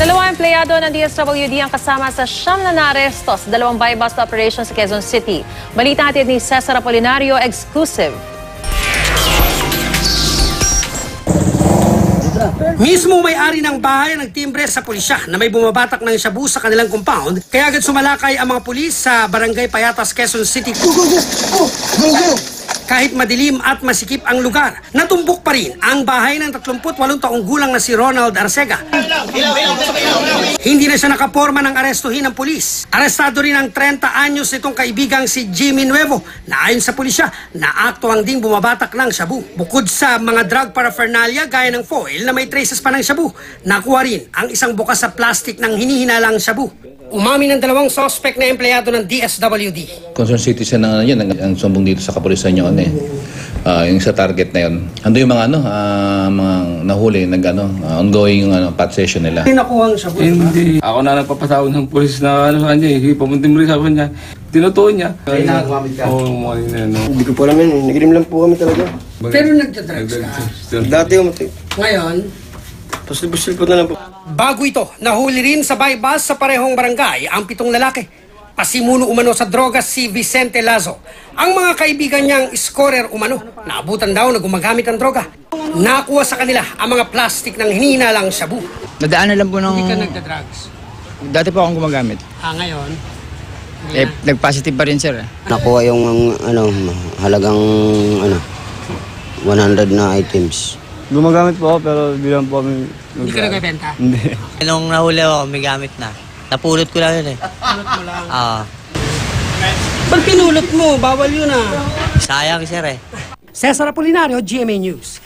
Dalawang empleyado ng DSWD ang kasama sa siyam na naaresto sa dalawang buy-bust operation sa Quezon City. Balita natin ni Cesar Apolinario, exclusive. Mismo may-ari ng bahay ang nagtimbre sa pulisya na may bumabatak ng shabu sa kanilang compound, kaya agad sumalakay ang mga pulis sa Barangay Payatas, Quezon City. Kahit madilim at masikip ang lugar, natumbok pa rin ang bahay ng 38 taong gulang na si Ronald Arcega. Hindi na siya nakaporma ng arestuhin ng pulis. Arestado rin ang 30 anyos nitong kaibigang si Jimmy Nuevo na ayon sa pulisya na aktuang ding bumabatak ng shabu. Bukod sa mga drug paraphernalia gaya ng foil na may traces pa ng shabu, nakuha rin ang isang bukas sa plastic ng hinihinalang shabu. Umamin ng dalawang suspect na empleyado ng DSWD. Quezon City siya na yan, ang sumbong dito sa kapulisan yun yung sa target na yun. Ando yung mga mga nahuli, ongoing pat session nila. Hindi nakuha ang shabu. Hindi. Ako na nagpapatawag ng pulis na sa kanya, pamuntimbre sa kanya. Tinutuon niya. Ay, nakagamit ka? Oo, Hindi ko po alam yun. Nagilim lang po kami talaga. Pero nagdadrugs ka. Dati yung mati. Ngayon, Pasil po na lang po. bago ito, nahuli rin sa buy-bust sa parehong barangay ang 7 lalaki. Pasimuno umano sa drogas si Vicente Lazo. Ang mga kaibigan niyang scorer umano, naabutan daw na gumagamit ng droga. Nakuha sa kanila ang mga plastic ng hinihinalang shabu. Nadaanan lang po ng... Hindi ka nagdadrugs. Dati po akong gumagamit. Ngayon? Nag-positive pa rin, sir. Nakuha yung halagang 100 na items. Gumagamit po ako pero bilang po kami... Hindi ka nagbebenta? Hindi. Nung nahuli ako, may gamit na. Napulot ko lang yun eh. Pulot mo lang? Oo. Ba't pinulot mo? Bawal yun ah. Sayang, sir eh. Cesar Apolinario, GMA News.